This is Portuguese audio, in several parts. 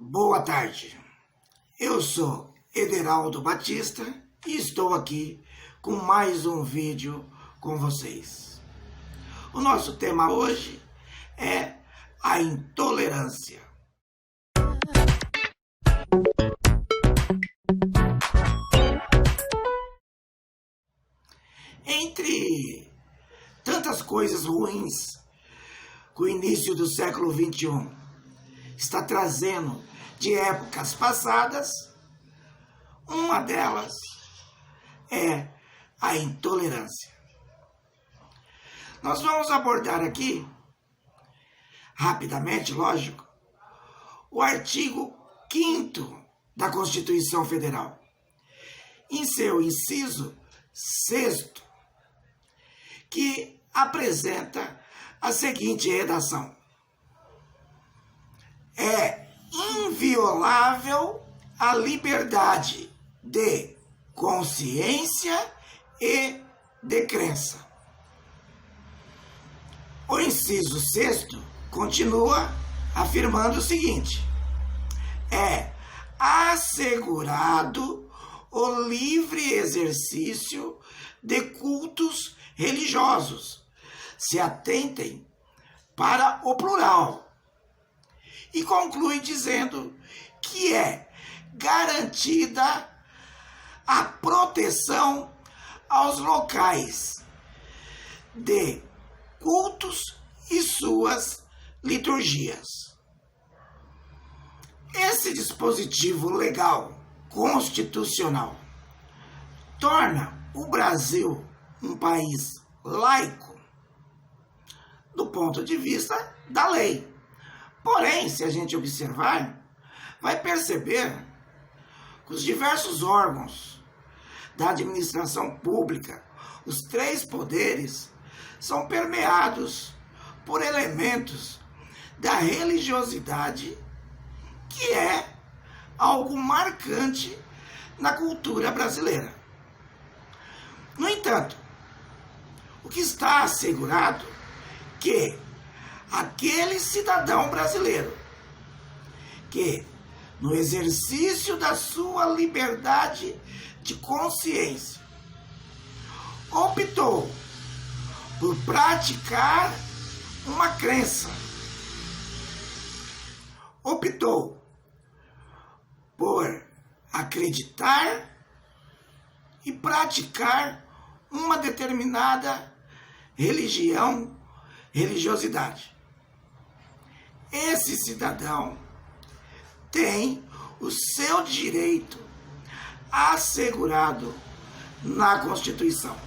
Boa tarde, eu sou Ederaldo Batista e estou aqui com mais um vídeo com vocês. O nosso tema hoje é a intolerância. Entre tantas coisas ruins que o início do século XXI está trazendo de épocas passadas, uma delas é a intolerância. Nós vamos abordar aqui, rapidamente, lógico, o artigo 5º da Constituição Federal, em seu inciso 6º, que apresenta a seguinte redação: é inviolável a liberdade de consciência e de crença. O inciso 6º continua afirmando o seguinte: é assegurado o livre exercício de cultos religiosos, se atentem para o plural. E conclui dizendo que é garantida a proteção aos locais de cultos e suas liturgias. Esse dispositivo legal constitucional torna o Brasil um país laico do ponto de vista da lei. Porém, se a gente observar, vai perceber que os diversos órgãos da administração pública, os três poderes, são permeados por elementos da religiosidade, que é algo marcante na cultura brasileira. No entanto, o que está assegurado que aquele cidadão brasileiro que, no exercício da sua liberdade de consciência, optou por praticar uma crença, optou por acreditar e praticar uma determinada religiosidade. Esse cidadão tem o seu direito assegurado na Constituição.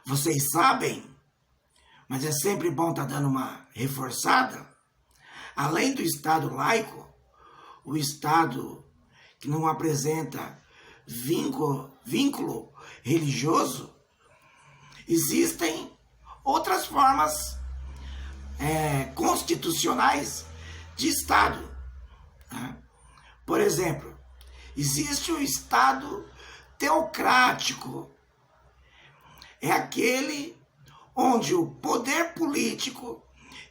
Vocês sabem, mas é sempre bom estar dando uma reforçada, além do Estado laico, o Estado que não apresenta vínculo religioso, existem outras formas constitucionais de Estado. Por exemplo, existe o Estado teocrático. É aquele onde o poder político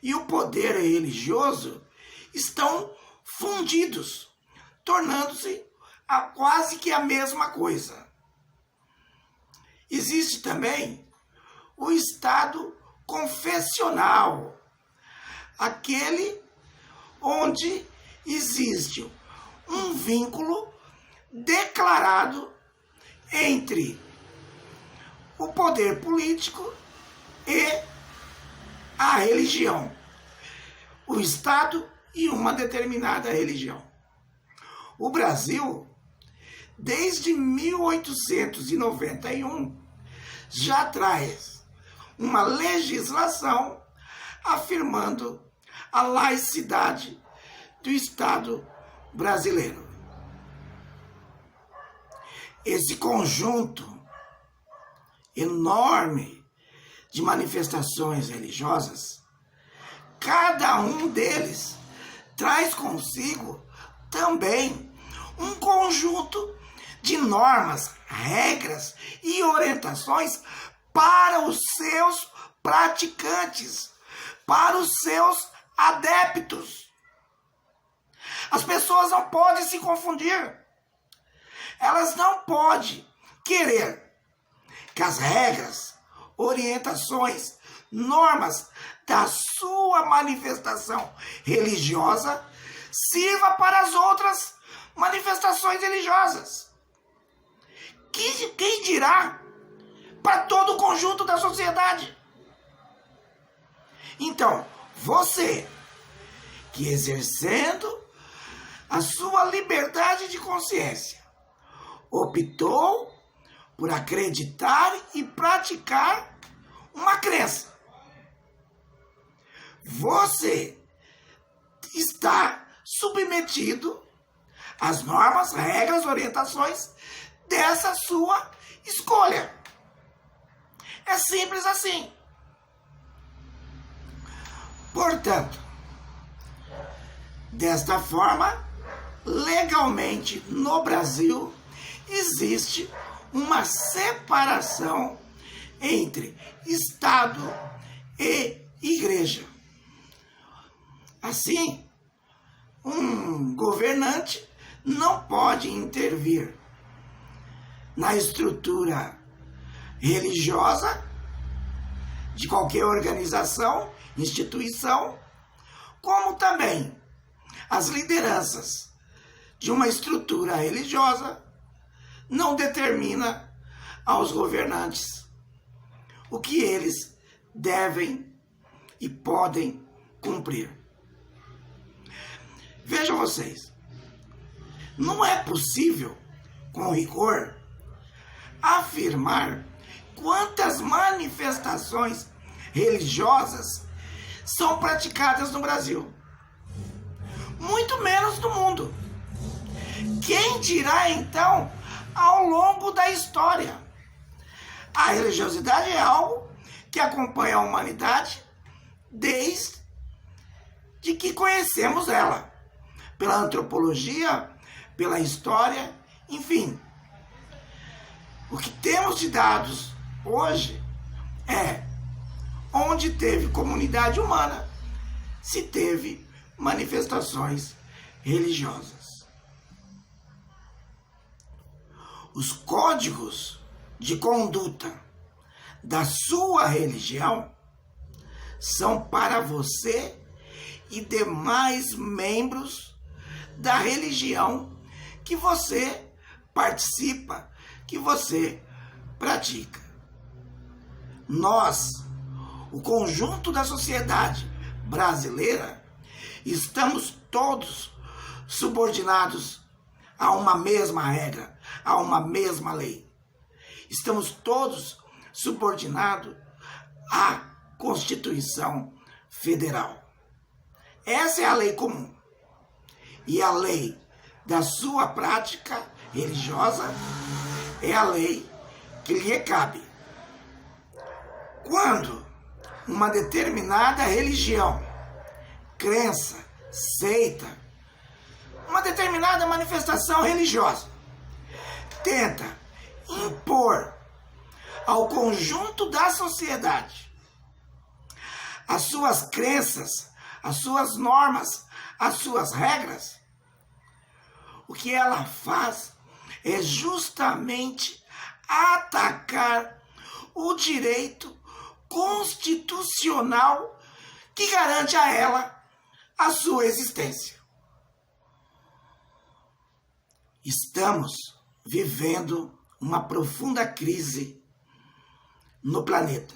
e o poder religioso estão fundidos, tornando-se quase que a mesma coisa. Existe também o Estado confessional, aquele onde existe um vínculo declarado entre o poder político e a religião, o Estado e uma determinada religião. O Brasil, desde 1891, já traz uma legislação afirmando a laicidade do Estado brasileiro. Esse conjunto enorme de manifestações religiosas, cada um deles traz consigo também um conjunto de normas, regras e orientações para os seus praticantes, para os seus adeptos. As pessoas não podem se confundir. Elas não podem querer que as regras, orientações, normas da sua manifestação religiosa sirva para as outras manifestações religiosas. Quem dirá para todo o conjunto da sociedade? Então, você que exercendo a sua liberdade de consciência optou por acreditar e praticar uma crença, você está submetido às normas, regras, orientações dessa sua escolha. É simples assim. Portanto, desta forma, legalmente no Brasil existe uma separação entre Estado e Igreja. Assim, um governante não pode intervir na estrutura religiosa de qualquer organização, instituição, como também as lideranças de uma estrutura religiosa não determina aos governantes o que eles devem e podem cumprir. Vejam vocês, não é possível, com rigor, afirmar quantas manifestações religiosas são praticadas no Brasil, muito menos no mundo. Quem dirá então ao longo da história? A religiosidade é algo que acompanha a humanidade desde que conhecemos ela, pela antropologia, pela história, enfim. O que temos de dados hoje é onde teve comunidade humana, se teve manifestações religiosas. Os códigos de conduta da sua religião são para você e demais membros da religião que você participa, que você pratica. Nós, o conjunto da sociedade brasileira, estamos todos subordinados a uma mesma regra, a uma mesma lei. Estamos todos subordinados à Constituição Federal. Essa é a lei comum. E a lei da sua prática religiosa é a lei que lhe cabe. Quando uma determinada religião, crença, seita, uma determinada manifestação religiosa tenta impor ao conjunto da sociedade as suas crenças, as suas normas, as suas regras, o que ela faz é justamente atacar o direito constitucional que garante a ela a sua existência. Estamos vivendo uma profunda crise no planeta.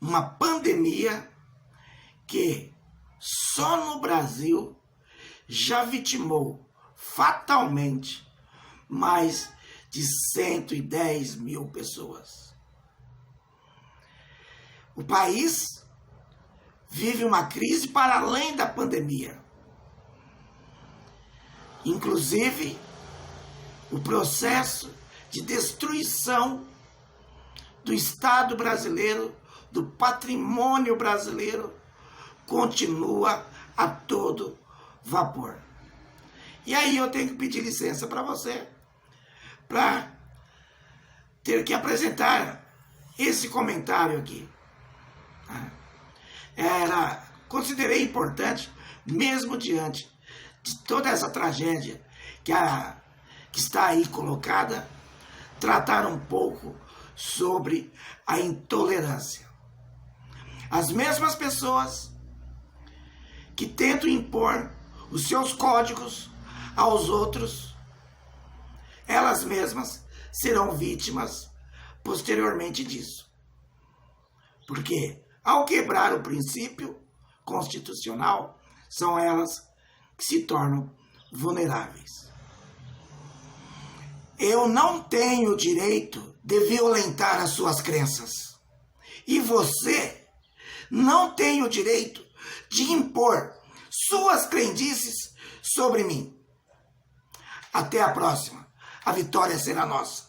Uma pandemia que só no Brasil já vitimou fatalmente mais de 110 mil pessoas. O país vive uma crise para além da pandemia. Inclusive, o processo de destruição do Estado brasileiro, do patrimônio brasileiro, continua a todo vapor. E aí eu tenho que pedir licença para você, para ter que apresentar esse comentário aqui. Era considerei importante, mesmo diante de toda essa tragédia que está aí colocada, tratar um pouco sobre a intolerância. As mesmas pessoas que tentam impor os seus códigos aos outros, elas mesmas serão vítimas posteriormente disso. Porque, ao quebrar o princípio constitucional, são elas que se tornam vulneráveis. Eu não tenho o direito de violentar as suas crenças. E você não tem o direito de impor suas crendices sobre mim. Até a próxima. A vitória será nossa.